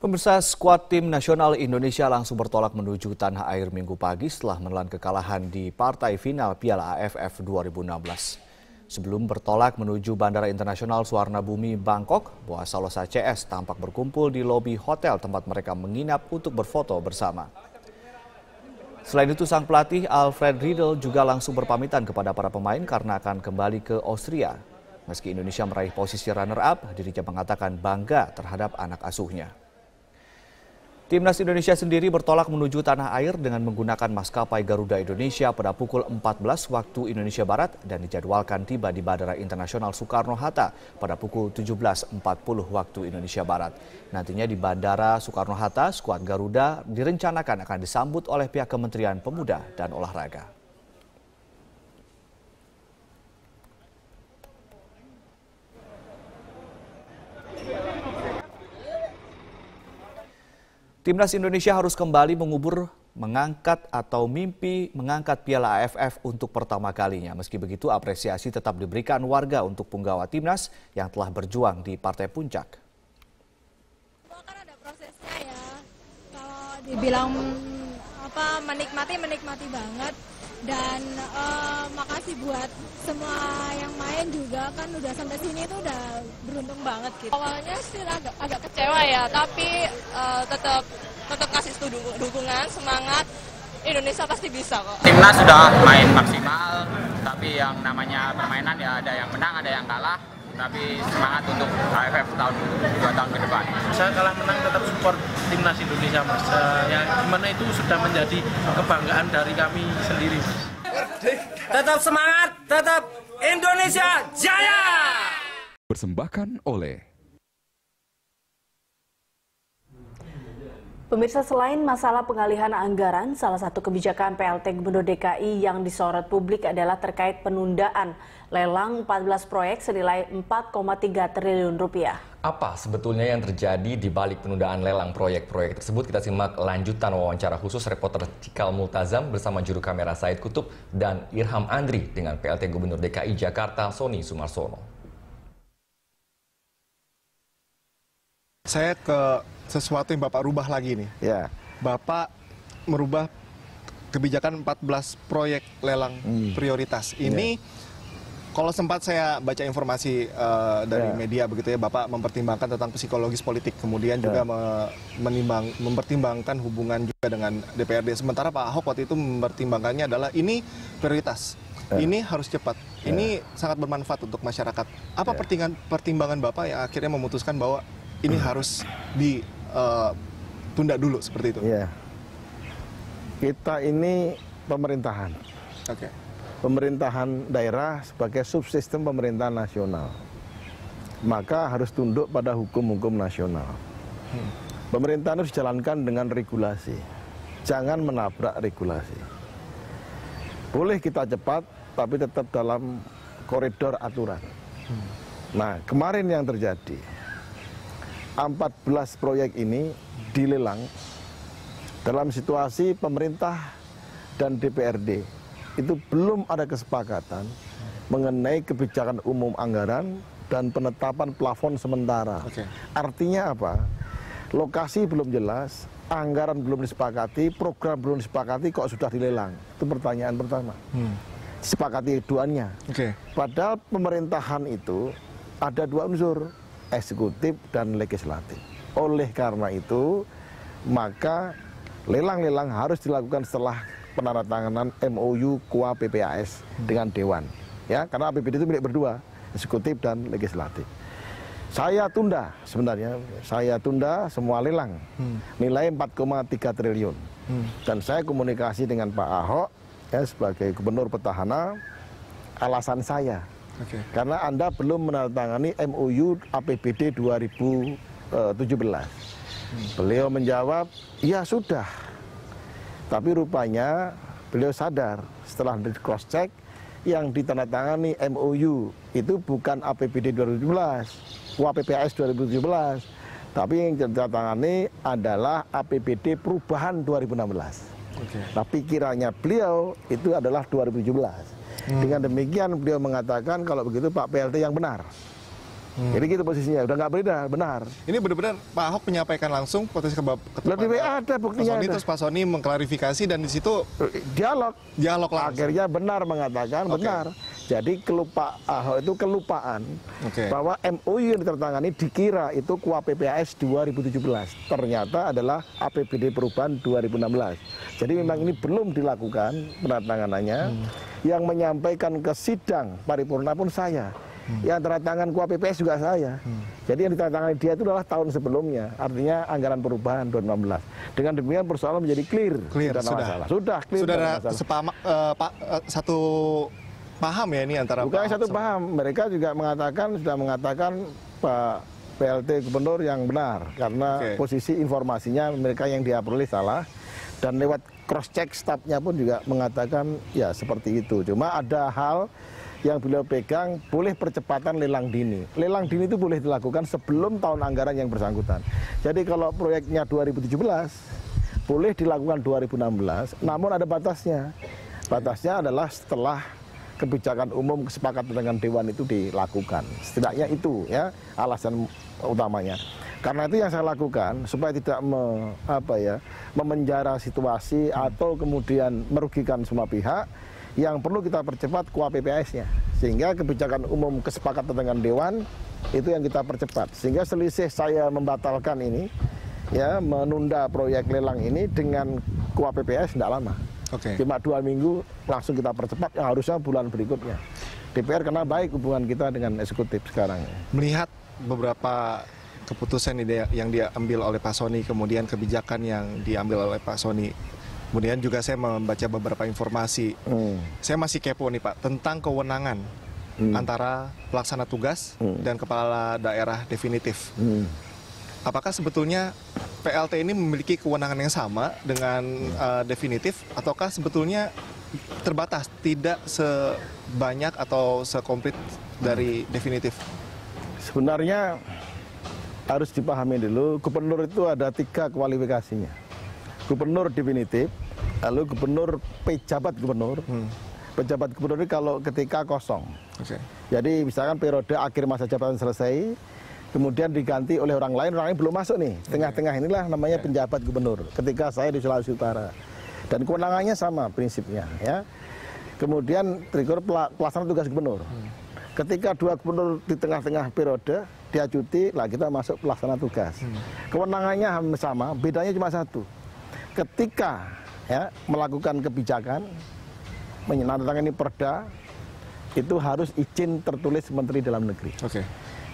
Pemirsa, skuad tim nasional Indonesia langsung bertolak menuju tanah air Minggu pagi setelah menelan kekalahan di partai final Piala AFF 2016. Sebelum bertolak menuju Bandara Internasional Suwarna Bumi Bangkok, Boa Salosa CS tampak berkumpul di lobi hotel tempat mereka menginap untuk berfoto bersama. Selain itu, sang pelatih Alfred Riedel juga langsung berpamitan kepada para pemain karena akan kembali ke Austria. Meski Indonesia meraih posisi runner-up, dirinya mengatakan bangga terhadap anak asuhnya. Timnas Indonesia sendiri bertolak menuju tanah air dengan menggunakan maskapai Garuda Indonesia pada pukul 14 waktu Indonesia Barat dan dijadwalkan tiba di Bandara Internasional Soekarno-Hatta pada pukul 17.40 waktu Indonesia Barat. Nantinya di Bandara Soekarno-Hatta, skuad Garuda direncanakan akan disambut oleh pihak Kementerian Pemuda dan Olahraga. Timnas Indonesia harus kembali mengubur, mengangkat atau mimpi mengangkat Piala AFF untuk pertama kalinya. Meski begitu, apresiasi tetap diberikan warga untuk punggawa timnas yang telah berjuang di partai puncak. Kan ada prosesnya ya. Kalau dibilang menikmati banget. Dan makasih buat semua yang main juga, kan udah sampai sini tuh udah beruntung banget gitu. Awalnya sih agak kecewa ya, tapi tetap kasih dukungan, semangat. Indonesia pasti bisa kok. Timnas sudah main maksimal, tapi yang namanya permainan ya ada yang menang, ada yang kalah. Tapi semangat untuk AFF tahun 2 tahun ke depan. Saya kalah menang tetap support timnas Indonesia, Mas. Ya gimana itu sudah menjadi kebanggaan dari kami sendiri, Mas. Tetap semangat, tetap Indonesia jaya. Persembahkan oleh Pemirsa, selain masalah pengalihan anggaran, salah satu kebijakan PLT Gubernur DKI yang disorot publik adalah terkait penundaan lelang 14 proyek senilai 4,3 triliun rupiah. Apa sebetulnya yang terjadi di balik penundaan lelang proyek-proyek tersebut? Kita simak lanjutan wawancara khusus reporter Cikal Multazam bersama juru kamera Said Kutub dan Irham Andri dengan PLT Gubernur DKI Jakarta Sony Sumarsono. Saya ke sesuatu yang Bapak rubah lagi nih. Ya. Bapak merubah kebijakan 14 proyek lelang prioritas. Ini kalau sempat saya baca informasi dari media begitu ya, Bapak mempertimbangkan tentang psikologis politik, kemudian juga mempertimbangkan hubungan juga dengan DPRD. Sementara Pak Ahok waktu itu mempertimbangkannya adalah ini prioritas. Ini harus cepat. Ini sangat bermanfaat untuk masyarakat. Apa pertimbangan Bapak yang akhirnya memutuskan bahwa ini harus ditunda dulu seperti itu? Iya. Kita ini pemerintahan. Oke. Pemerintahan daerah sebagai subsistem pemerintahan nasional. Maka harus tunduk pada hukum-hukum nasional. Pemerintahan harus dijalankan dengan regulasi. Jangan menabrak regulasi. Boleh kita cepat, tapi tetap dalam koridor aturan. Nah, kemarin yang terjadi, 14 proyek ini dilelang dalam situasi pemerintah dan DPRD itu belum ada kesepakatan mengenai kebijakan umum anggaran dan penetapan plafon sementara. Artinya apa? Lokasi belum jelas, anggaran belum disepakati, program belum disepakati, kok sudah dilelang? Itu pertanyaan pertama. Disepakati duanya. Padahal pemerintahan itu ada dua unsur, eksekutif dan legislatif. Oleh karena itu, maka lelang-lelang harus dilakukan setelah penandatanganan MOU KUA PPAS dengan Dewan. Ya, karena APBD itu milik berdua, eksekutif dan legislatif. Saya tunda sebenarnya, saya tunda semua lelang, nilai 4,3 triliun. Dan saya komunikasi dengan Pak Ahok ya, sebagai gubernur petahana, alasan saya. Karena Anda belum menandatangani MOU APBD 2017. Beliau menjawab, ya sudah. Tapi rupanya beliau sadar setelah di cross check yang ditandatangani MOU itu bukan APBD 2017, UAPPAS 2017, tapi yang ditandatangani adalah APBD perubahan 2016. Nah, pikirannya beliau itu adalah 2017. Dengan demikian beliau mengatakan kalau begitu Pak PLT yang benar. Jadi gitu posisinya, udah nggak benar. Ini benar-benar Pak Ahok menyampaikan langsung potensi Lebih ada buktinya. Pak Sony, terus Pak Sony mengklarifikasi dan di situ dialog langsung. Akhirnya benar mengatakan benar. Jadi Pak Ahok itu kelupaan bahwa MOU yang ditandatangani dikira itu KUAPPAS 2017. Ternyata adalah APBD perubahan 2016. Jadi memang ini belum dilakukan penandatanganannya. Yang menyampaikan ke sidang paripurna pun saya. Yang tanda tangan KUAPPAS juga saya. Jadi yang ditandatangani dia itu adalah tahun sebelumnya, artinya anggaran perubahan 2016. Dengan demikian persoalan menjadi clear sudah clear. Sudah satu paham ya ini antara bukan satu paham. Mereka juga sudah mengatakan Pak PLT Gubernur yang benar karena posisi informasinya mereka yang diaperoleh salah dan lewat cross check stafnya pun juga mengatakan ya seperti itu. Cuma ada hal yang beliau pegang, boleh percepatan lelang dini. Lelang dini itu boleh dilakukan sebelum tahun anggaran yang bersangkutan. Jadi kalau proyeknya 2017, boleh dilakukan 2016, namun ada batasnya. Batasnya adalah setelah kebijakan umum kesepakatan dengan Dewan itu dilakukan. Setidaknya itu ya alasan utamanya. Karena itu yang saya lakukan, supaya tidak memenjara situasi atau kemudian merugikan semua pihak, yang perlu kita percepat KUAPPAS-nya, sehingga kebijakan umum kesepakatan dengan Dewan itu yang kita percepat, sehingga selisih saya membatalkan ini, ya menunda proyek lelang ini dengan KUAPPAS tidak lama, cuma 2 minggu langsung kita percepat, yang harusnya bulan berikutnya. DPR karena baik hubungan kita dengan eksekutif sekarang. Melihat beberapa keputusan yang diambil oleh Pak Sony, kemudian kebijakan yang diambil oleh Pak Sony. Kemudian juga saya membaca beberapa informasi. Saya masih kepo nih Pak, tentang kewenangan antara pelaksana tugas dan kepala daerah definitif. Apakah sebetulnya PLT ini memiliki kewenangan yang sama dengan definitif, ataukah sebetulnya terbatas, tidak sebanyak atau sekomplit dari definitif? Sebenarnya harus dipahami dulu, gubernur itu ada 3 kualifikasinya. Gubernur definitif, lalu gubernur pejabat gubernur. Pejabat gubernur ini kalau ketika kosong. Jadi misalkan periode akhir masa jabatan selesai, kemudian diganti oleh orang lain belum masuk nih. Tengah-tengah inilah namanya penjabat gubernur. Ketika saya di Sulawesi Utara. Dan kewenangannya sama prinsipnya. Ya. Kemudian trigger pelaksana tugas gubernur. Ketika 2 gubernur di tengah-tengah periode, dia cuti, lah kita masuk pelaksana tugas. Kewenangannya sama, bedanya cuma 1. Ketika ya, melakukan kebijakan, menandatangani perda, itu harus izin tertulis Menteri Dalam Negeri.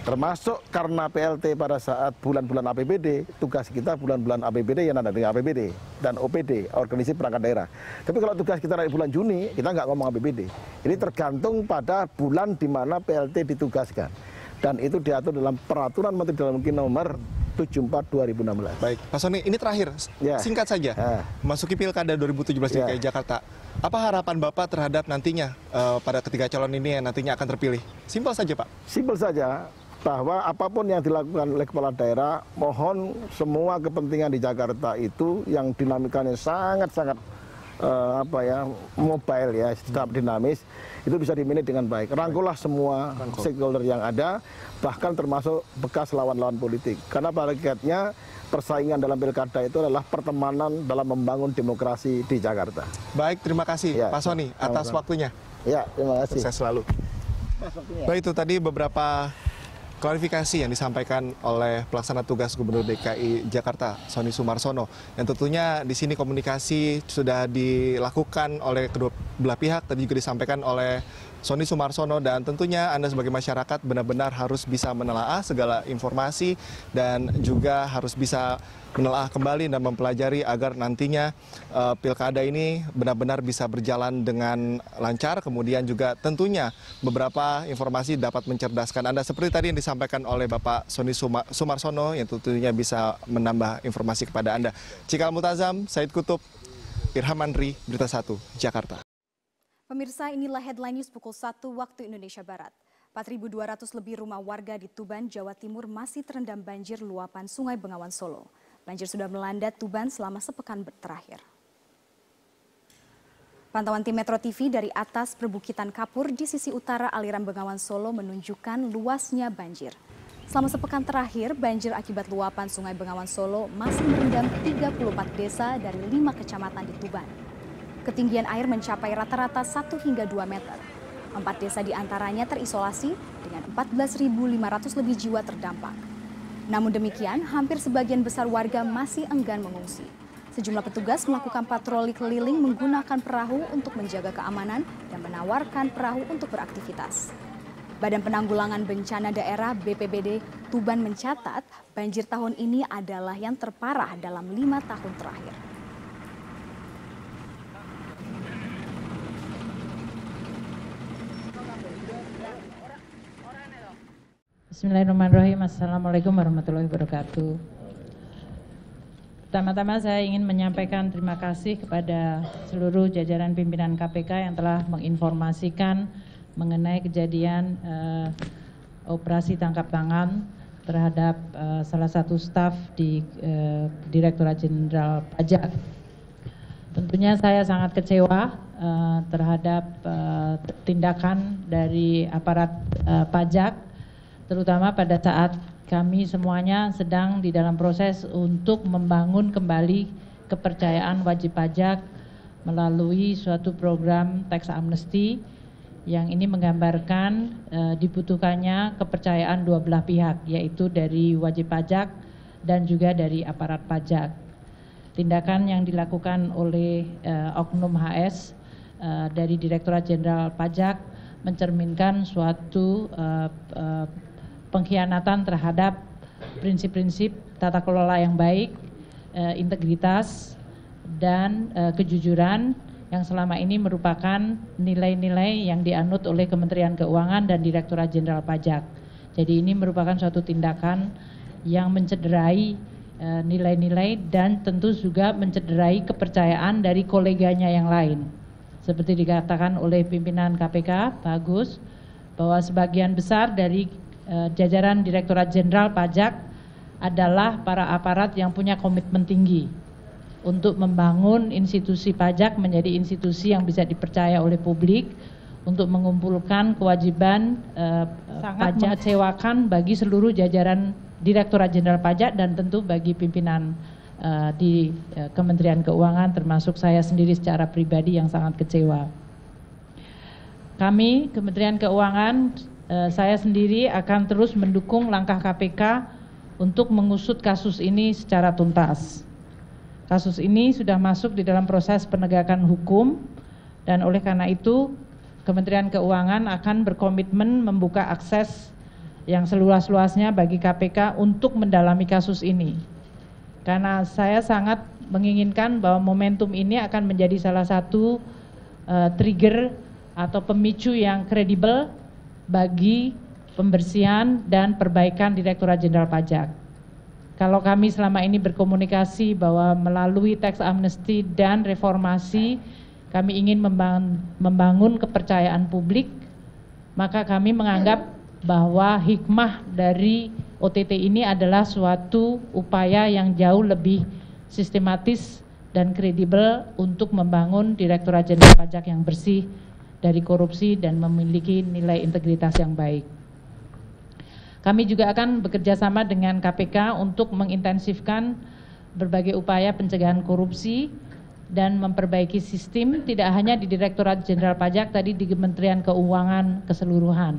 Termasuk karena PLT pada saat bulan-bulan APBD, tugas kita bulan-bulan APBD yang ada dengan APBD dan OPD, Organisasi Perangkat Daerah. Tapi kalau tugas kita dari bulan Juni, kita nggak ngomong APBD. Ini tergantung pada bulan di mana PLT ditugaskan. Dan itu diatur dalam Peraturan Menteri Dalam Negeri nomor 74/2016. Baik, Pak Sony, ini terakhir, singkat saja. Masuki Pilkada 2017 di DKI Jakarta. Apa harapan Bapak terhadap nantinya pada ketiga calon ini yang nantinya akan terpilih? Simpel saja, Pak. Simpel saja, bahwa apapun yang dilakukan oleh kepala daerah, mohon semua kepentingan di Jakarta itu yang dinamikanya sangat-sangat mobile ya, tetap dinamis, itu bisa dimanage dengan baik. Rangkullah semua stakeholder yang ada, bahkan termasuk bekas lawan-lawan politik. Karena pada hakikatnya persaingan dalam pilkada itu adalah pertemanan dalam membangun demokrasi di Jakarta. Baik, terima kasih Pak Sony atas waktunya. Ya, terima kasih. Sukses selalu. Baik, itu tadi beberapa klarifikasi yang disampaikan oleh pelaksana tugas Gubernur DKI Jakarta, Sony Sumarsono. Dan tentunya di sini komunikasi sudah dilakukan oleh kedua belah pihak, tadi juga disampaikan oleh Sony Sumarsono, dan tentunya Anda sebagai masyarakat benar-benar harus bisa menelaah segala informasi dan juga harus bisa menelaah kembali dan mempelajari agar nantinya pilkada ini benar-benar bisa berjalan dengan lancar. Kemudian juga tentunya beberapa informasi dapat mencerdaskan Anda seperti tadi yang disampaikan oleh Bapak Sony Sumarsono yang tentunya bisa menambah informasi kepada Anda. Cikal Multazam, Said Kutub, Irham Andri, Berita 1, Jakarta. Pemirsa, inilah headline news pukul 1 waktu Indonesia Barat. 4.200 lebih rumah warga di Tuban, Jawa Timur masih terendam banjir luapan Sungai Bengawan Solo. Banjir sudah melanda Tuban selama sepekan terakhir. Pantauan tim Metro TV dari atas perbukitan Kapur di sisi utara aliran Bengawan Solo menunjukkan luasnya banjir. Selama sepekan terakhir, banjir akibat luapan Sungai Bengawan Solo masih merendam 34 desa dari 5 kecamatan di Tuban. Ketinggian air mencapai rata-rata 1 hingga 2 meter. 4 desa diantaranya terisolasi dengan 14.500 lebih jiwa terdampak. Namun demikian, hampir sebagian besar warga masih enggan mengungsi. Sejumlah petugas melakukan patroli keliling menggunakan perahu untuk menjaga keamanan dan menawarkan perahu untuk beraktivitas. Badan Penanggulangan Bencana Daerah BPBD Tuban mencatat banjir tahun ini adalah yang terparah dalam 5 tahun terakhir. Bismillahirrahmanirrahim. Assalamualaikum warahmatullahi wabarakatuh. Pertama-tama saya ingin menyampaikan terima kasih kepada seluruh jajaran pimpinan KPK yang telah menginformasikan mengenai kejadian operasi tangkap tangan terhadap salah satu staf di Direktorat Jenderal Pajak. Tentunya saya sangat kecewa terhadap tindakan dari aparat pajak, terutama pada saat kami semuanya sedang di dalam proses untuk membangun kembali kepercayaan wajib pajak melalui suatu program tax amnesty yang ini menggambarkan dibutuhkannya kepercayaan dua belah pihak, yaitu dari wajib pajak dan juga dari aparat pajak. Tindakan yang dilakukan oleh Oknum HS dari Direktorat Jenderal Pajak mencerminkan suatu pengkhianatan terhadap prinsip-prinsip tata kelola yang baik, integritas, dan kejujuran yang selama ini merupakan nilai-nilai yang dianut oleh Kementerian Keuangan dan Direktorat Jenderal Pajak. Jadi ini merupakan suatu tindakan yang mencederai nilai-nilai dan tentu juga mencederai kepercayaan dari koleganya yang lain. Seperti dikatakan oleh pimpinan KPK, Pak Agus, bahwa sebagian besar dari jajaran Direktorat Jenderal Pajak adalah para aparat yang punya komitmen tinggi untuk membangun institusi pajak menjadi institusi yang bisa dipercaya oleh publik, untuk mengumpulkan kewajiban sangat mengecewakan bagi seluruh jajaran Direktorat Jenderal Pajak dan tentu bagi pimpinan di Kementerian Keuangan, termasuk saya sendiri secara pribadi yang sangat kecewa. Kami Kementerian Keuangan, saya sendiri akan terus mendukung langkah KPK untuk mengusut kasus ini secara tuntas. Kasus ini sudah masuk di dalam proses penegakan hukum dan oleh karena itu Kementerian Keuangan akan berkomitmen membuka akses yang seluas-luasnya bagi KPK untuk mendalami kasus ini. Karena saya sangat menginginkan bahwa momentum ini akan menjadi salah satu trigger atau pemicu yang kredibel bagi pembersihan dan perbaikan Direktorat Jenderal Pajak. Kalau kami selama ini berkomunikasi bahwa melalui tax amnesty dan reformasi kami ingin membangun kepercayaan publik, maka kami menganggap bahwa hikmah dari OTT ini adalah suatu upaya yang jauh lebih sistematis dan kredibel untuk membangun Direktorat Jenderal Pajak yang bersih dari korupsi dan memiliki nilai integritas yang baik. Kami juga akan bekerja sama dengan KPK untuk mengintensifkan berbagai upaya pencegahan korupsi dan memperbaiki sistem tidak hanya di Direktorat Jenderal Pajak, tadi di Kementerian Keuangan keseluruhan.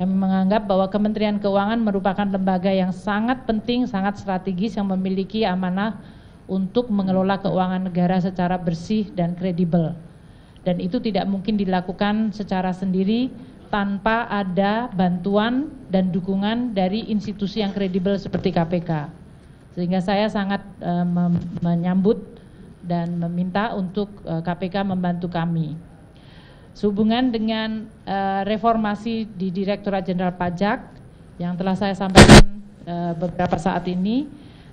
Kami menganggap bahwa Kementerian Keuangan merupakan lembaga yang sangat penting, sangat strategis yang memiliki amanah untuk mengelola keuangan negara secara bersih dan kredibel. Dan itu tidak mungkin dilakukan secara sendiri tanpa ada bantuan dan dukungan dari institusi yang kredibel seperti KPK. Sehingga saya sangat menyambut dan meminta untuk KPK membantu kami. Sehubungan dengan reformasi di Direktorat Jenderal Pajak yang telah saya sampaikan beberapa saat ini,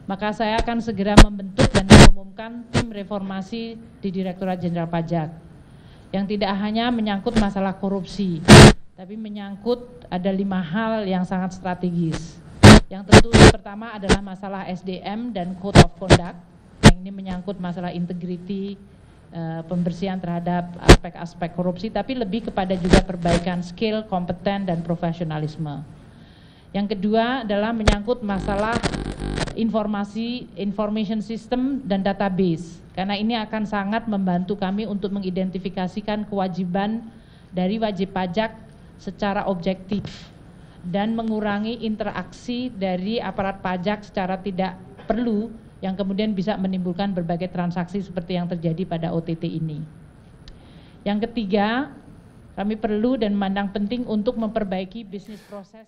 maka saya akan segera membentuk dan mengumumkan tim reformasi di Direktorat Jenderal Pajak yang tidak hanya menyangkut masalah korupsi, tapi menyangkut ada 5 hal yang sangat strategis. Yang tentu pertama adalah masalah SDM dan Code of Conduct, yang ini menyangkut masalah integriti, pembersihan terhadap aspek-aspek korupsi, tapi lebih kepada juga perbaikan skill, kompeten, dan profesionalisme. Yang kedua adalah menyangkut masalah information system dan database, karena ini akan sangat membantu kami untuk mengidentifikasikan kewajiban dari wajib pajak secara objektif dan mengurangi interaksi dari aparat pajak secara tidak perlu yang kemudian bisa menimbulkan berbagai transaksi seperti yang terjadi pada OTT ini. Yang ketiga, kami perlu dan memandang penting untuk memperbaiki bisnis proses.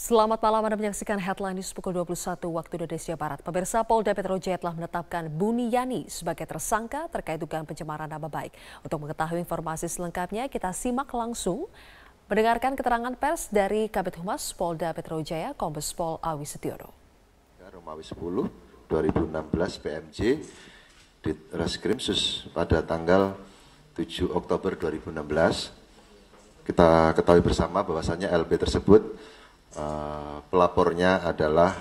Selamat malam, Anda menyaksikan Headline News pukul 21 waktu Indonesia Barat. Pemirsa, Polda Metro Jaya telah menetapkan Buniyani sebagai tersangka terkait dugaan pencemaran nama baik. Untuk mengetahui informasi selengkapnya, kita simak langsung mendengarkan keterangan pers dari Kabid Humas Polda Metro Jaya, Kombes Pol Awi Setiono. Romawi 10 2016 PMJ di Reskrimsus pada tanggal 7 Oktober 2016. Kita ketahui bersama bahwasannya LB tersebut pelapornya adalah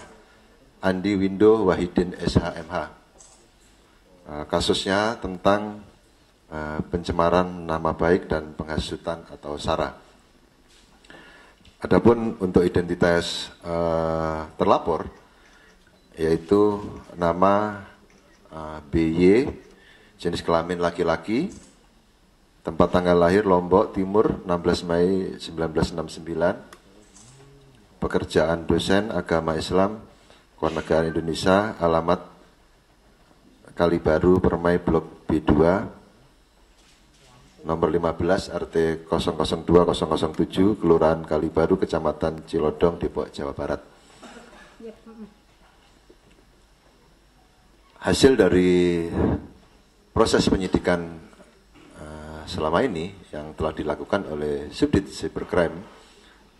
Andi Windo Wahidin SHMH. Kasusnya tentang pencemaran nama baik dan penghasutan atau SARA. Adapun untuk identitas terlapor, yaitu nama BY, jenis kelamin laki-laki, tempat tanggal lahir Lombok Timur 16 Mei 1969, pekerjaan dosen agama Islam, Kewarganegaraan Indonesia, alamat Kalibaru, Permai, Blok B2, nomor 15, RT 002007, Kelurahan Kalibaru, Kecamatan Cilodong, Depok, Jawa Barat. Hasil dari proses penyidikan selama ini yang telah dilakukan oleh Subdit Cybercrime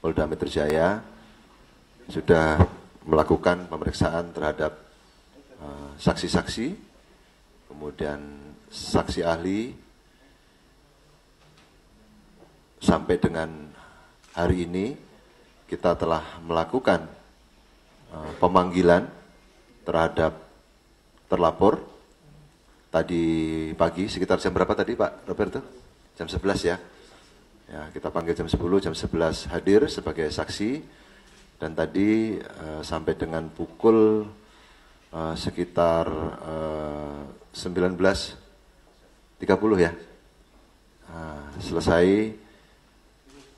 Polda Metro Jaya sudah melakukan pemeriksaan terhadap saksi-saksi, kemudian saksi ahli, sampai dengan hari ini kita telah melakukan pemanggilan terhadap terlapor. Tadi pagi sekitar jam berapa tadi Pak Roberto? Jam 11 ya. Ya, kita panggil jam 10, jam 11 hadir sebagai saksi. Dan tadi sampai dengan pukul sekitar 19.30 ya, selesai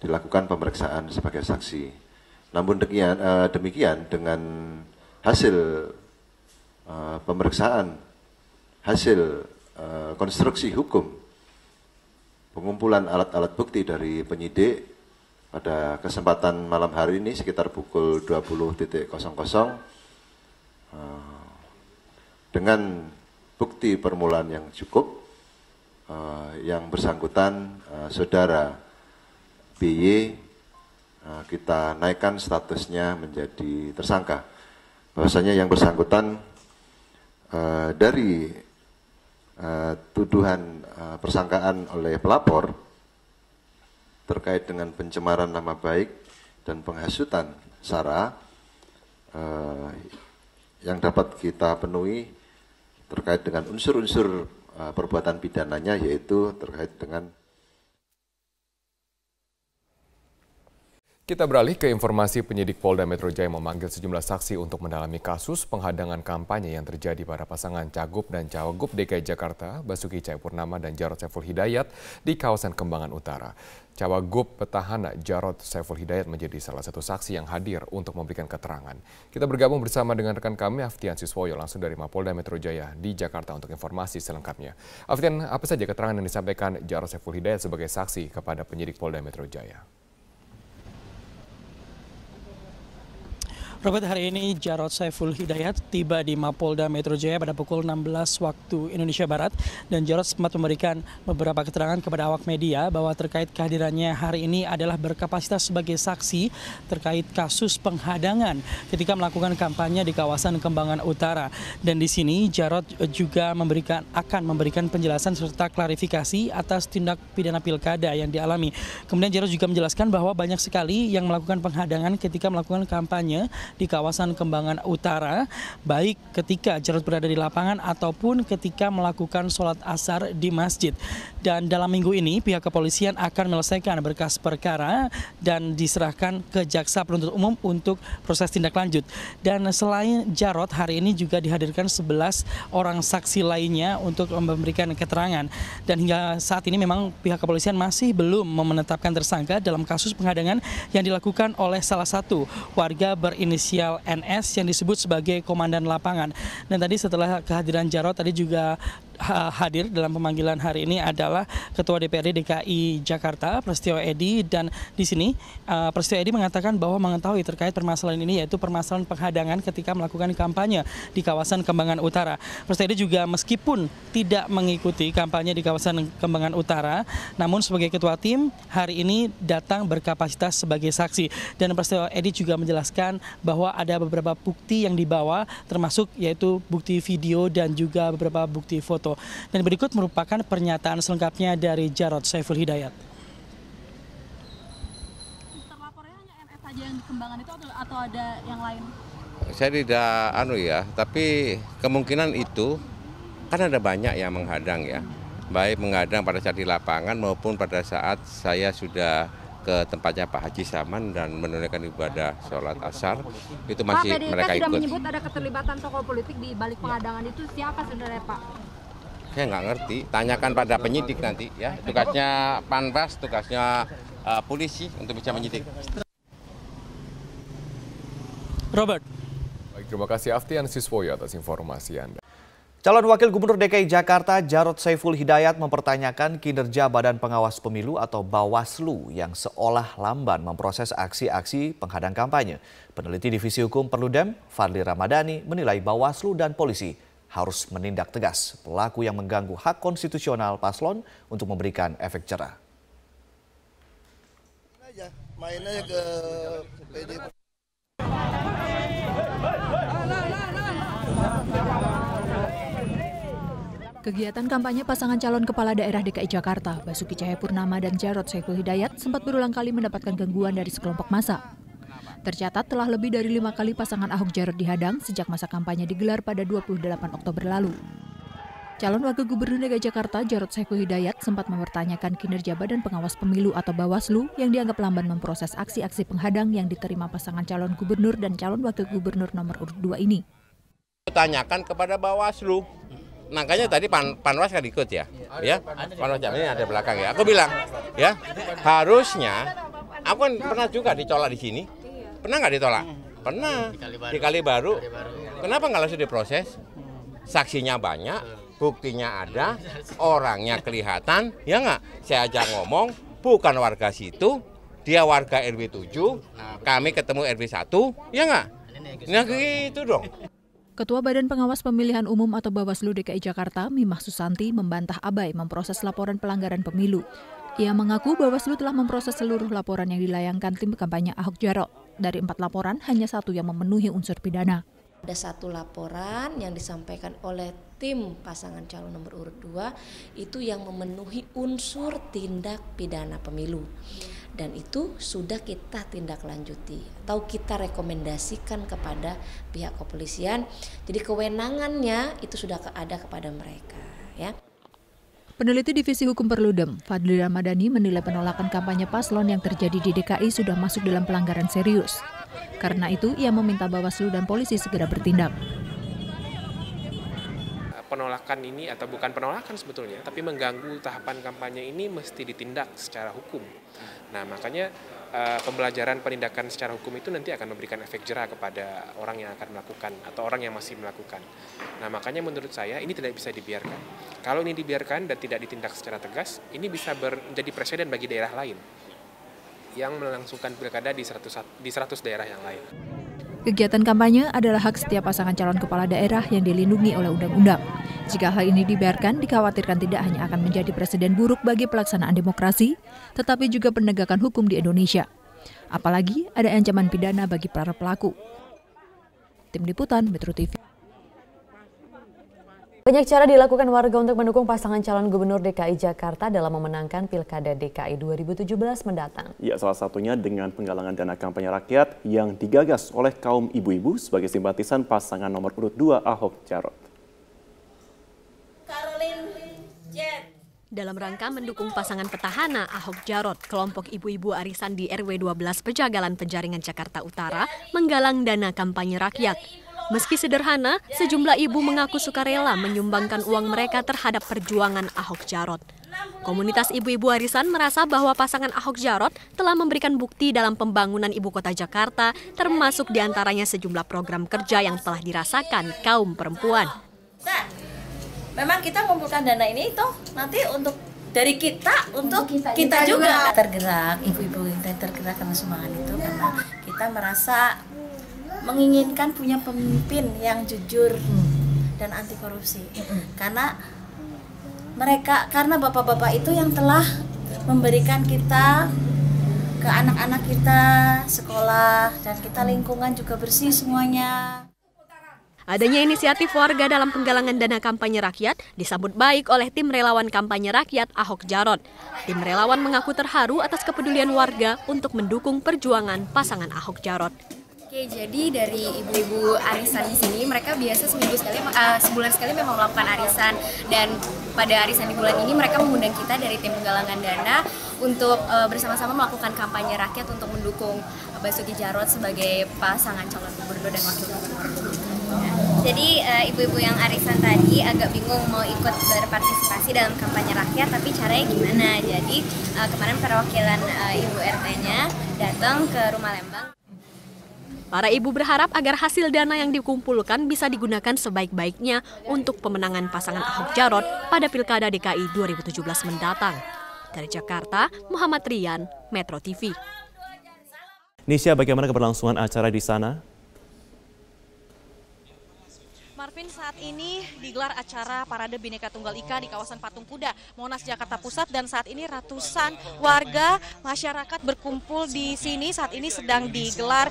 dilakukan pemeriksaan sebagai saksi. Namun demikian dengan hasil pemeriksaan, hasil konstruksi hukum, pengumpulan alat-alat bukti dari penyidik, pada kesempatan malam hari ini sekitar pukul 20.00 dengan bukti permulaan yang cukup, yang bersangkutan saudara BY kita naikkan statusnya menjadi tersangka. Bahwasanya yang bersangkutan dari tuduhan persangkaan oleh pelapor terkait dengan pencemaran nama baik dan penghasutan SARA yang dapat kita penuhi terkait dengan unsur-unsur perbuatan pidananya, yaitu terkait dengan. Kita beralih ke informasi. Penyidik Polda Metro Jaya memanggil sejumlah saksi untuk mendalami kasus penghadangan kampanye yang terjadi pada pasangan Cagup dan Cawagup DKI Jakarta, Basuki Cahayapurnama dan Jarod Saiful Hidayat di kawasan Kembangan Utara. Cawagup petahana Jarod Saiful Hidayat menjadi salah satu saksi yang hadir untuk memberikan keterangan. Kita bergabung bersama dengan rekan kami Aftian Siswoyo langsung dari Mapolda Metro Jaya di Jakarta untuk informasi selengkapnya. Aftian, apa saja keterangan yang disampaikan Jarod Saiful Hidayat sebagai saksi kepada penyidik Polda Metro Jaya? Robert, hari ini Jarod Saiful Hidayat tiba di Mapolda Metro Jaya pada pukul 16 waktu Indonesia Barat, dan Jarod sempat memberikan beberapa keterangan kepada awak media bahwa terkait kehadirannya hari ini adalah berkapasitas sebagai saksi terkait kasus penghadangan ketika melakukan kampanye di kawasan Kembangan Utara. Dan di sini Jarod juga akan memberikan penjelasan serta klarifikasi atas tindak pidana pilkada yang dialami. Kemudian Jarod juga menjelaskan bahwa banyak sekali yang melakukan penghadangan ketika melakukan kampanye di kawasan Kembangan Utara, baik ketika Jarod berada di lapangan ataupun ketika melakukan sholat asar di masjid. Dan dalam minggu ini pihak kepolisian akan menyelesaikan berkas perkara dan diserahkan ke jaksa penuntut umum untuk proses tindak lanjut. Dan selain Jarod, hari ini juga dihadirkan 11 orang saksi lainnya untuk memberikan keterangan. Dan hingga saat ini memang pihak kepolisian masih belum menetapkan tersangka dalam kasus penghadangan yang dilakukan oleh salah satu warga berinisial NS yang disebut sebagai komandan lapangan. Dan tadi setelah kehadiran Jarod tadi juga hadir dalam pemanggilan hari ini adalah Ketua DPRD DKI Jakarta, Prasetyo Edy, dan di sini Prasetyo Edy mengatakan bahwa mengetahui terkait permasalahan ini, yaitu permasalahan penghadangan ketika melakukan kampanye di kawasan Kembangan Utara. Prasetyo Edy juga meskipun tidak mengikuti kampanye di kawasan Kembangan Utara, namun sebagai ketua tim hari ini datang berkapasitas sebagai saksi. Dan Prasetyo Edy juga menjelaskan bahwa ada beberapa bukti yang dibawa, termasuk yaitu bukti video dan juga beberapa bukti foto. Dan berikut merupakan pernyataan selengkapnya dari Jarod Saiful Hidayat. Terlapornya hanya NS saja yang di Kembangan itu atau ada yang lain? Saya tidak tapi kemungkinan itu kan ada banyak yang menghadang ya. Baik menghadang pada saat di lapangan maupun pada saat saya sudah ke tempatnya Pak Haji Saman dan menunaikan ibadah sholat asar, itu masih Pak, mereka ikut. Pak, menyebut ada keterlibatan tokoh politik di balik penghadangan itu, siapa sebenarnya Pak? Saya nggak ngerti, tanyakan pada penyidik nanti ya. Tugasnya Panwas, tugasnya polisi untuk bisa menyidik. Robert. Baik, terima kasih Aftian Siswoyo atas informasi Anda. Calon Wakil Gubernur DKI Jakarta Jarod Saiful Hidayat mempertanyakan kinerja Badan Pengawas Pemilu atau Bawaslu yang seolah lamban memproses aksi-aksi penghadang kampanye. Peneliti Divisi Hukum Perludem, Fadli Ramadhani, menilai Bawaslu dan polisi harus menindak tegas pelaku yang mengganggu hak konstitusional paslon untuk memberikan efek jerah. Main aja ke PD. Kegiatan kampanye pasangan calon kepala daerah DKI Jakarta, Basuki Cahayapurnama dan Jarod Saiful Hidayat sempat berulang kali mendapatkan gangguan dari sekelompok massa. Tercatat telah lebih dari 5 kali pasangan Ahok Jarod dihadang sejak masa kampanye digelar pada 28 Oktober lalu. Calon Wakil Gubernur DKI Jakarta Jarod Saiful Hidayat sempat mempertanyakan kinerja Badan Pengawas Pemilu atau Bawaslu yang dianggap lamban memproses aksi-aksi penghadang yang diterima pasangan calon gubernur dan calon wakil gubernur nomor urut 2 ini. Tanyakan kepada Bawaslu. Makanya tadi Panwas kan ikut ya, Panwas ini ada belakang ya. Aku bilang, ya harusnya, aku kan pernah juga ditolak di sini. Pernah nggak ditolak? Pernah. Di Kalibaru. Kenapa nggak langsung diproses? Saksinya banyak, buktinya ada, orangnya kelihatan, ya nggak? Saya aja ngomong, bukan warga situ, dia warga RW 7, kami ketemu RW 1, ya nggak? Nah gitu dong. Ketua Badan Pengawas Pemilihan Umum atau Bawaslu DKI Jakarta, Mimah Susanti, membantah abai memproses laporan pelanggaran pemilu. Ia mengaku Bawaslu telah memproses seluruh laporan yang dilayangkan tim kampanye Ahok Jarot. Dari 4 laporan, hanya 1 yang memenuhi unsur pidana. Ada 1 laporan yang disampaikan oleh tim pasangan calon nomor urut 2 itu yang memenuhi unsur tindak pidana pemilu. Dan itu sudah kita tindak lanjuti atau kita rekomendasikan kepada pihak kepolisian. Jadi kewenangannya itu sudah ada kepada mereka, ya. Peneliti Divisi Hukum Perludem, Fadli Ramadhani, menilai penolakan kampanye paslon yang terjadi di DKI sudah masuk dalam pelanggaran serius. Karena itu, ia meminta Bawaslu dan polisi segera bertindak. Penolakan ini atau bukan penolakan sebetulnya, tapi mengganggu tahapan kampanye ini mesti ditindak secara hukum. Nah, makanya pembelajaran penindakan secara hukum itu nanti akan memberikan efek jerah kepada orang yang akan melakukan atau orang yang masih melakukan. Nah, makanya menurut saya ini tidak bisa dibiarkan. Kalau ini dibiarkan dan tidak ditindak secara tegas, ini bisa menjadi presiden bagi daerah lain yang melangsungkan pilkada di 100 daerah yang lain. Kegiatan kampanye adalah hak setiap pasangan calon kepala daerah yang dilindungi oleh undang-undang. Jika hal ini dibiarkan, dikhawatirkan tidak hanya akan menjadi presiden buruk bagi pelaksanaan demokrasi, tetapi juga penegakan hukum di Indonesia. Apalagi ada ancaman pidana bagi para pelaku. Tim Liputan Metro TV. Banyak cara dilakukan warga untuk mendukung pasangan calon gubernur DKI Jakarta dalam memenangkan Pilkada DKI 2017 mendatang. Ya, salah satunya dengan penggalangan dana kampanye rakyat yang digagas oleh kaum ibu-ibu sebagai simpatisan pasangan nomor urut 2 Ahok Jarot. Dalam rangka mendukung pasangan petahana Ahok Jarot, kelompok ibu-ibu arisan di RW 12 Pejagalan Penjaringan Jakarta Utara menggalang dana kampanye rakyat. Meski sederhana, sejumlah ibu mengaku sukarela menyumbangkan uang mereka terhadap perjuangan Ahok Jarot. Komunitas ibu-ibu arisan merasa bahwa pasangan Ahok Jarot telah memberikan bukti dalam pembangunan ibu kota Jakarta, termasuk diantaranya sejumlah program kerja yang telah dirasakan kaum perempuan. Memang kita mengumpulkan dana ini itu nanti untuk dari kita untuk kita juga tergerak, ibu-ibu kita tergerak karena sumbangan itu karena kita merasa menginginkan punya pemimpin yang jujur dan anti korupsi. Karena bapak-bapak itu yang telah memberikan kita ke anak-anak kita sekolah dan kita lingkungan juga bersih semuanya. Adanya inisiatif warga dalam penggalangan dana kampanye rakyat disambut baik oleh tim relawan kampanye rakyat Ahok Jarot. Tim relawan mengaku terharu atas kepedulian warga untuk mendukung perjuangan pasangan Ahok Jarot. Oke, jadi dari ibu-ibu arisan di sini mereka biasa sebulan sekali memang melakukan arisan, dan pada arisan di bulan ini mereka mengundang kita dari tim penggalangan dana untuk bersama-sama melakukan kampanye rakyat untuk mendukung Basuki Jarot sebagai pasangan calon gubernur dan wakil gubernur. Jadi ibu-ibu yang arisan tadi agak bingung mau ikut berpartisipasi dalam kampanye rakyat, tapi caranya gimana? Jadi kemarin perwakilan ibu RT-nya datang ke Rumah Lembang. Para ibu berharap agar hasil dana yang dikumpulkan bisa digunakan sebaik-baiknya untuk pemenangan pasangan Ahok Jarot pada Pilkada DKI 2017 mendatang. Dari Jakarta, Muhammad Rian, Metro TV. Nisha, bagaimana keberlangsungan acara di sana? Marvin, saat ini digelar acara Parade Bhinneka Tunggal Ika di kawasan Patung Kuda, Monas, Jakarta Pusat, dan saat ini ratusan warga masyarakat berkumpul di sini. Saat ini sedang digelar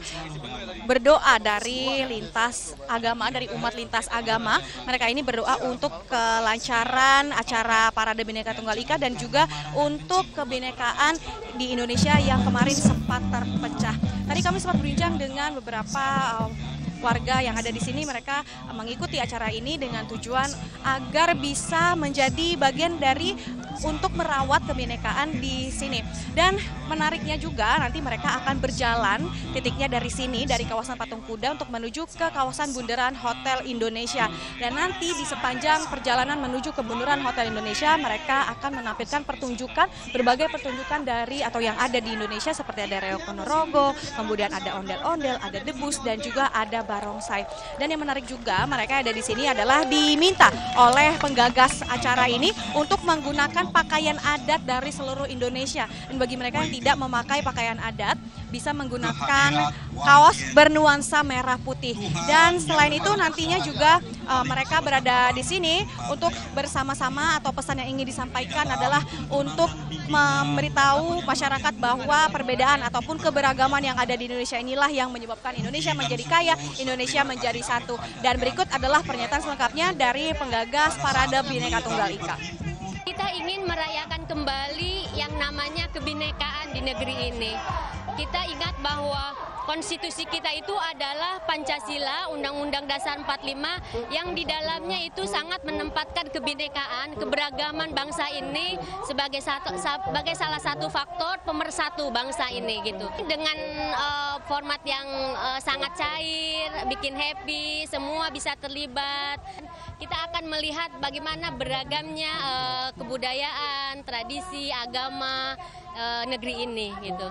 berdoa dari lintas agama, dari umat lintas agama. Mereka ini berdoa untuk kelancaran acara Parade Bhinneka Tunggal Ika dan juga untuk kebinekaan di Indonesia yang kemarin sempat terpecah. Tadi kami sempat berbincang dengan beberapa warga yang ada di sini. Mereka mengikuti acara ini dengan tujuan agar bisa menjadi bagian dari untuk merawat kebinekaan di sini. Dan menariknya juga nanti mereka akan berjalan titiknya dari sini, dari kawasan Patung Kuda untuk menuju ke kawasan Bundaran Hotel Indonesia. Dan nanti di sepanjang perjalanan menuju ke Bundaran Hotel Indonesia mereka akan menampilkan berbagai pertunjukan dari atau yang ada di Indonesia, seperti ada reok ponorogo, kemudian ada ondel-ondel, ada debus, dan juga ada barongsai. Dan yang menarik juga, mereka ada di sini adalah diminta oleh penggagas acara ini untuk menggunakan pakaian adat dari seluruh Indonesia. Dan bagi mereka yang tidak memakai pakaian adat, bisa menggunakan kaos bernuansa merah putih. Dan selain itu nantinya juga mereka berada di sini untuk bersama-sama, atau pesan yang ingin disampaikan adalah untuk memberitahu masyarakat bahwa perbedaan ataupun keberagaman yang ada di Indonesia inilah yang menyebabkan Indonesia menjadi kaya, Indonesia menjadi satu. Dan berikut adalah pernyataan selengkapnya dari penggagas Parade Bhinneka Tunggal Ika. Kita ingin merayakan kembali yang namanya kebinekaan di negeri ini. Kita ingat bahwa konstitusi kita itu adalah Pancasila, Undang-Undang Dasar 45, yang di dalamnya itu sangat menempatkan kebinekaan, keberagaman bangsa ini sebagai salah satu faktor pemersatu bangsa ini gitu. Dengan format yang sangat cair, bikin happy, semua bisa terlibat. Kita akan melihat bagaimana beragamnya kebudayaan, tradisi, agama negeri ini gitu.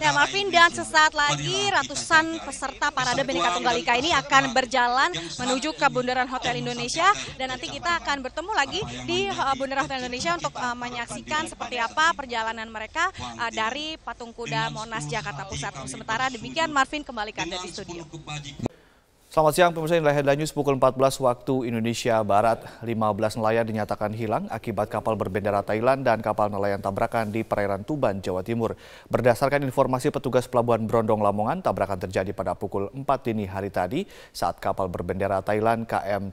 Ya Marvin, dan sesaat lagi ratusan peserta Parade Bhinneka Tunggal Ika ini akan berjalan menuju ke Bundaran Hotel Indonesia, dan nanti kita akan bertemu lagi di Bundaran Hotel Indonesia untuk menyaksikan seperti apa perjalanan mereka dari Patung Kuda Monas, Jakarta Pusat. Sementara demikian, Marvin, kembali ke Anda di studio. Selamat siang pemirsa, inilah Headline News pukul 14 waktu Indonesia Barat. 15 nelayan dinyatakan hilang akibat kapal berbendera Thailand dan kapal nelayan tabrakan di perairan Tuban, Jawa Timur. Berdasarkan informasi petugas Pelabuhan Brondong Lamongan, tabrakan terjadi pada pukul 4 dini hari tadi saat kapal berbendera Thailand KM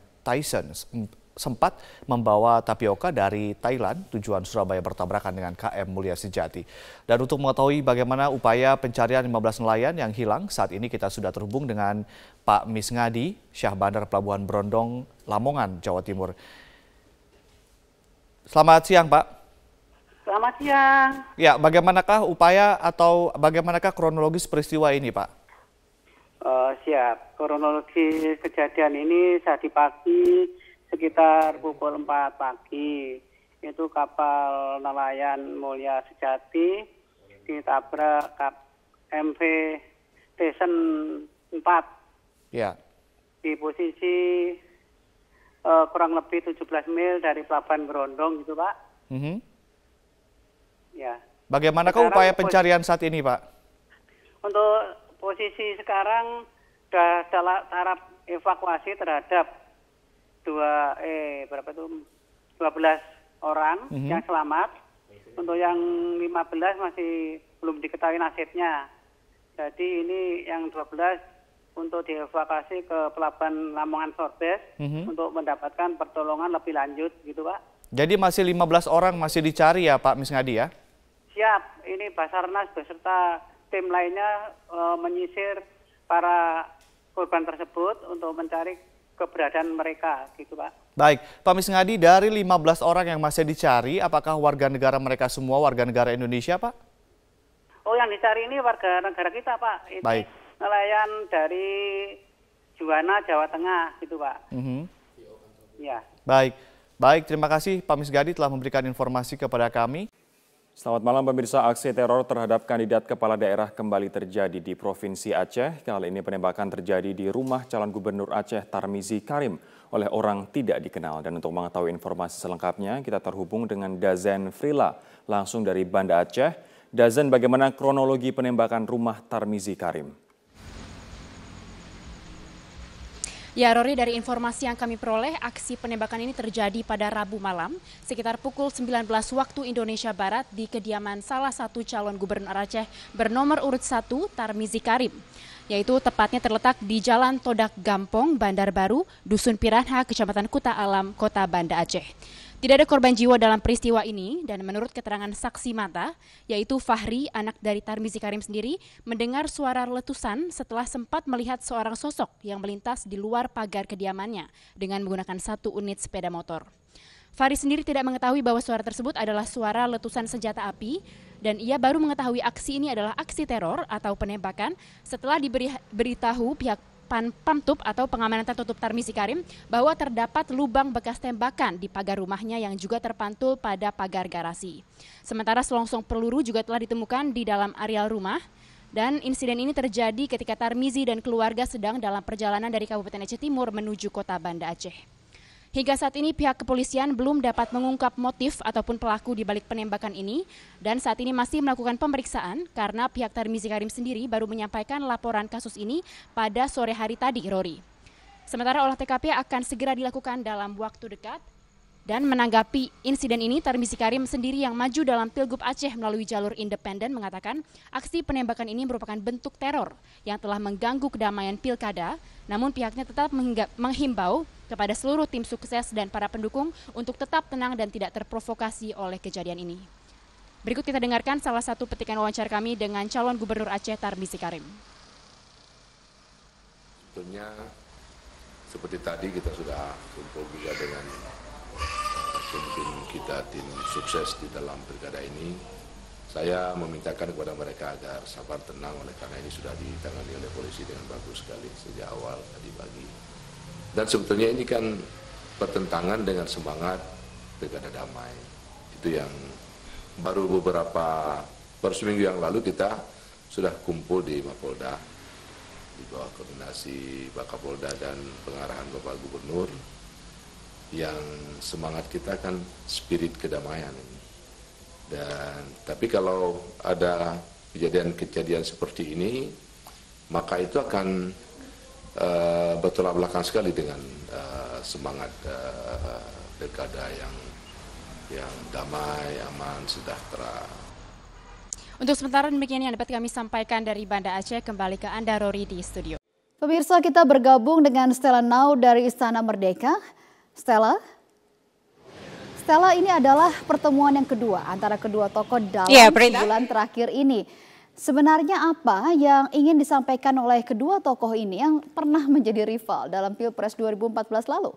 sempat membawa tapioka dari Thailand tujuan Surabaya bertabrakan dengan KM Mulia Sejati. Dan untuk mengetahui bagaimana upaya pencarian 15 nelayan yang hilang, saat ini kita sudah terhubung dengan Pak Misngadi, Syah Bandar Pelabuhan Brondong, Lamongan, Jawa Timur. Selamat siang, Pak. Selamat siang. Ya, bagaimanakah upaya atau bagaimanakah kronologis peristiwa ini, Pak? Siap. Kronologi kejadian ini tadi pagi sekitar pukul 4 pagi. Itu kapal nelayan Mulia Sejati ditabrak MV Station 4. Ya. Di posisi kurang lebih 17 mil dari Pelabuhan Brondong gitu, Pak. Ya. Bagaimanakah upaya pencarian saat ini, Pak? Untuk posisi sekarang sudah dalam tahap evakuasi terhadap 12 orang yang selamat. Untuk yang 15 masih belum diketahui nasibnya. Jadi ini yang 12 untuk dievakuasi ke Pelabuhan Lamongan Sorbes untuk mendapatkan pertolongan lebih lanjut gitu, Pak. Jadi masih 15 orang masih dicari ya, Pak Misngadi ya? Siap. Ini Basarnas beserta tim lainnya menyisir para korban tersebut untuk mencari keberadaan mereka gitu, Pak. Baik, Pak Misngadi, dari 15 orang yang masih dicari, apakah warga negara mereka semua warga negara Indonesia, Pak? Oh, yang dicari ini warga negara kita, Pak. Ini baik. Nelayan dari Juwana, Jawa Tengah gitu, Pak. Ya. Baik, terima kasih Pak Misngadi telah memberikan informasi kepada kami. Selamat malam pemirsa, aksi teror terhadap kandidat kepala daerah kembali terjadi di Provinsi Aceh. Kali ini penembakan terjadi di rumah calon gubernur Aceh Tarmizi Karim oleh orang tidak dikenal. Dan untuk mengetahui informasi selengkapnya, kita terhubung dengan Dazen Frila langsung dari Banda Aceh. Dazen, bagaimana kronologi penembakan rumah Tarmizi Karim? Ya, Rory, dari informasi yang kami peroleh, aksi penembakan ini terjadi pada Rabu malam sekitar pukul 19 waktu Indonesia Barat di kediaman salah satu calon gubernur Aceh bernomor urut 1 Tarmizi Karim, yaitu tepatnya terletak di Jalan Todak Gampong, Bandar Baru, Dusun Piranha, Kecamatan Kuta Alam, Kota Banda Aceh. Tidak ada korban jiwa dalam peristiwa ini dan menurut keterangan saksi mata, yaitu Fahri, anak dari Tarmizi Karim sendiri, mendengar suara letusan setelah sempat melihat seorang sosok yang melintas di luar pagar kediamannya dengan menggunakan 1 unit sepeda motor. Fahri sendiri tidak mengetahui bahwa suara tersebut adalah suara letusan senjata api dan ia baru mengetahui aksi ini adalah aksi teror atau penembakan setelah diberitahu pihak Pamtup atau pengamanan tertutup Tarmizi Karim bahwa terdapat lubang bekas tembakan di pagar rumahnya yang juga terpantul pada pagar garasi. Sementara selongsong peluru juga telah ditemukan di dalam areal rumah dan insiden ini terjadi ketika Tarmizi dan keluarga sedang dalam perjalanan dari Kabupaten Aceh Timur menuju Kota Banda Aceh. Hingga saat ini pihak kepolisian belum dapat mengungkap motif ataupun pelaku di balik penembakan ini dan saat ini masih melakukan pemeriksaan karena pihak Tarmizi Karim sendiri baru menyampaikan laporan kasus ini pada sore hari tadi, Rory. Sementara olah TKP akan segera dilakukan dalam waktu dekat. Dan menanggapi insiden ini, Tarmizi Karim sendiri yang maju dalam Pilgub Aceh melalui jalur independen mengatakan aksi penembakan ini merupakan bentuk teror yang telah mengganggu kedamaian pilkada, namun pihaknya tetap menghimbau kepada seluruh tim sukses dan para pendukung untuk tetap tenang dan tidak terprovokasi oleh kejadian ini. Berikut kita dengarkan salah satu petikan wawancara kami dengan calon gubernur Aceh Tarmizi Karim. Sebetulnya seperti tadi kita sudah kumpul juga dengan tim kita, tim sukses di dalam pilkada ini. Saya memintakan kepada mereka agar sabar tenang oleh karena ini sudah ditangani oleh polisi dengan bagus sekali sejak awal tadi pagi. Dan sebetulnya ini kan bertentangan dengan semangat pilkada damai. Itu yang baru seminggu yang lalu kita sudah kumpul di Mapolda di bawah koordinasi Bakapolda dan pengarahan Bapak Gubernur. Yang semangat kita kan spirit kedamaian ini. Tapi kalau ada kejadian-kejadian seperti ini, maka itu akan bertolak belakang sekali dengan semangat pilkada yang damai, aman, sejahtera. Untuk sementara demikian yang dapat kami sampaikan dari Banda Aceh. Kembali ke Anda, Rory, di studio. Pemirsa, kita bergabung dengan Stella Nau dari Istana Merdeka. Stella, Stella, ini adalah pertemuan yang kedua antara kedua tokoh dalam sebulan terakhir ini. Sebenarnya apa yang ingin disampaikan oleh kedua tokoh ini yang pernah menjadi rival dalam Pilpres 2014 lalu?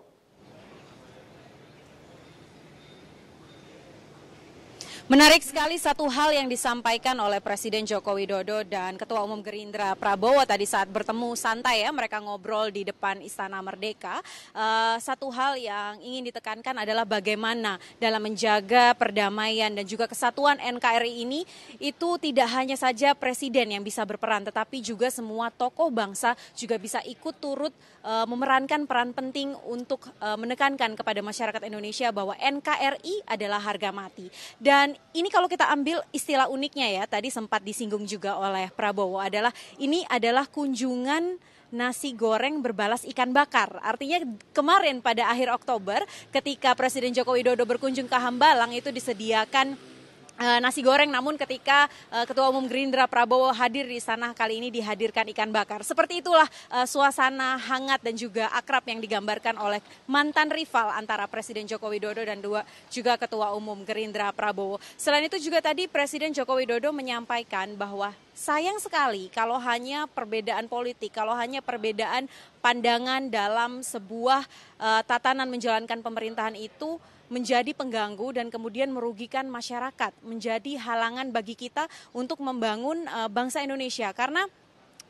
Menarik sekali satu hal yang disampaikan oleh Presiden Joko Widodo dan Ketua Umum Gerindra Prabowo tadi saat bertemu santai ya, mereka ngobrol di depan Istana Merdeka. Satu hal yang ingin ditekankan adalah bagaimana dalam menjaga perdamaian dan juga kesatuan NKRI ini itu tidak hanya saja Presiden yang bisa berperan, tetapi juga semua tokoh bangsa juga bisa ikut turut memerankan peran penting untuk menekankan kepada masyarakat Indonesia bahwa NKRI adalah harga mati. Dan ini kalau kita ambil istilah uniknya ya, tadi sempat disinggung juga oleh Prabowo adalah ini adalah kunjungan nasi goreng berbalas ikan bakar. Artinya kemarin pada akhir Oktober ketika Presiden Joko Widodo berkunjung ke Hambalang itu disediakan nasi goreng, namun ketika Ketua Umum Gerindra Prabowo hadir di sana kali ini dihadirkan ikan bakar. Seperti itulah suasana hangat dan juga akrab yang digambarkan oleh mantan rival antara Presiden Joko Widodo dan juga Ketua Umum Gerindra Prabowo. Selain itu juga tadi Presiden Joko Widodo menyampaikan bahwa sayang sekali kalau hanya perbedaan politik, kalau hanya perbedaan pandangan dalam sebuah tatanan menjalankan pemerintahan itu menjadi pengganggu dan kemudian merugikan masyarakat, menjadi halangan bagi kita untuk membangun bangsa Indonesia. Karena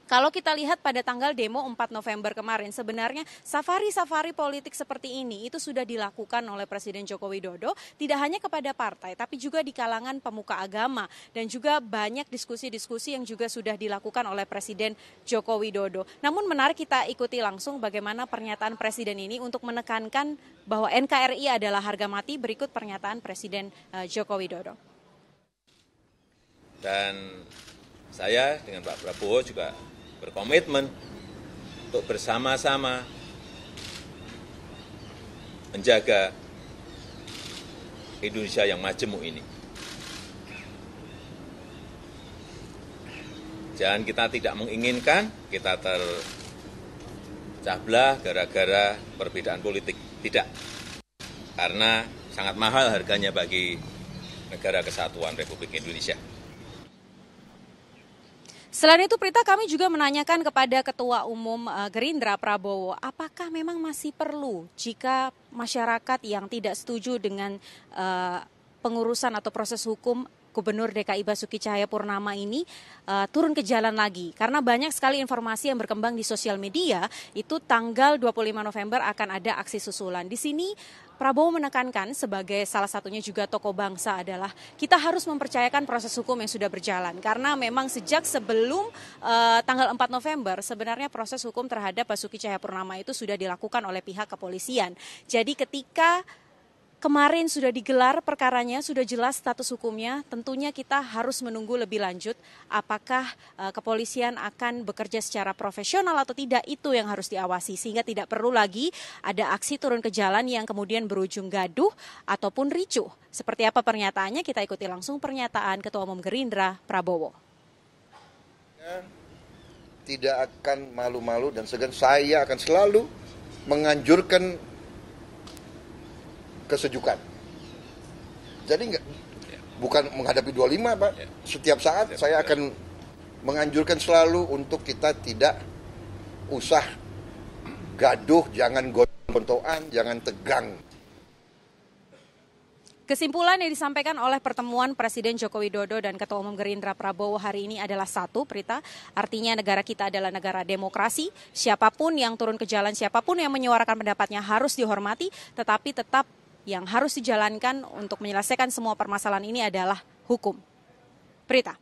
kalau kita lihat pada tanggal demo 4 November kemarin, sebenarnya safari-safari politik seperti ini itu sudah dilakukan oleh Presiden Joko Widodo, tidak hanya kepada partai, tapi juga di kalangan pemuka agama. Dan juga banyak diskusi-diskusi yang juga sudah dilakukan oleh Presiden Joko Widodo. Namun menarik kita ikuti langsung bagaimana pernyataan Presiden ini untuk menekankan bahwa NKRI adalah harga mati. Berikut pernyataan Presiden Joko Widodo. Dan saya dengan Pak Prabowo juga berkomitmen untuk bersama-sama menjaga Indonesia yang majemuk ini. Jangan kita tidak menginginkan kita terpecah belah gara-gara perbedaan politik. Tidak. Karena sangat mahal harganya bagi negara kesatuan Republik Indonesia. Selain itu, Prita, kami juga menanyakan kepada Ketua Umum Gerindra Prabowo, apakah memang masih perlu jika masyarakat yang tidak setuju dengan pengurusan atau proses hukum Gubernur DKI Basuki Cahayapurnama ini turun ke jalan lagi. Karena banyak sekali informasi yang berkembang di sosial media, itu tanggal 25 November akan ada aksi susulan. Di sini Prabowo menekankan sebagai salah satunya juga tokoh bangsa adalah kita harus mempercayakan proses hukum yang sudah berjalan. Karena memang sejak sebelum tanggal 4 November sebenarnya proses hukum terhadap Basuki Cahayapurnama itu sudah dilakukan oleh pihak kepolisian. Jadi ketika kemarin sudah digelar perkaranya, sudah jelas status hukumnya, tentunya kita harus menunggu lebih lanjut apakah kepolisian akan bekerja secara profesional atau tidak, itu yang harus diawasi. Sehingga tidak perlu lagi ada aksi turun ke jalan yang kemudian berujung gaduh ataupun ricuh. Seperti apa pernyataannya, kita ikuti langsung pernyataan Ketua Umum Gerindra Prabowo. Tidak akan malu-malu dan segan, saya akan selalu menganjurkan kesejukan. Jadi bukan menghadapi 25, Pak. Setiap saat saya akan menganjurkan selalu untuk kita tidak usah gaduh, jangan gontok-gontokan, jangan tegang. Kesimpulan yang disampaikan oleh pertemuan Presiden Joko Widodo dan Ketua Umum Gerindra Prabowo hari ini adalah satu, Prita. Artinya negara kita adalah negara demokrasi. Siapapun yang turun ke jalan, siapapun yang menyuarakan pendapatnya harus dihormati, tetapi tetap yang harus dijalankan untuk menyelesaikan semua permasalahan ini adalah hukum. Prita.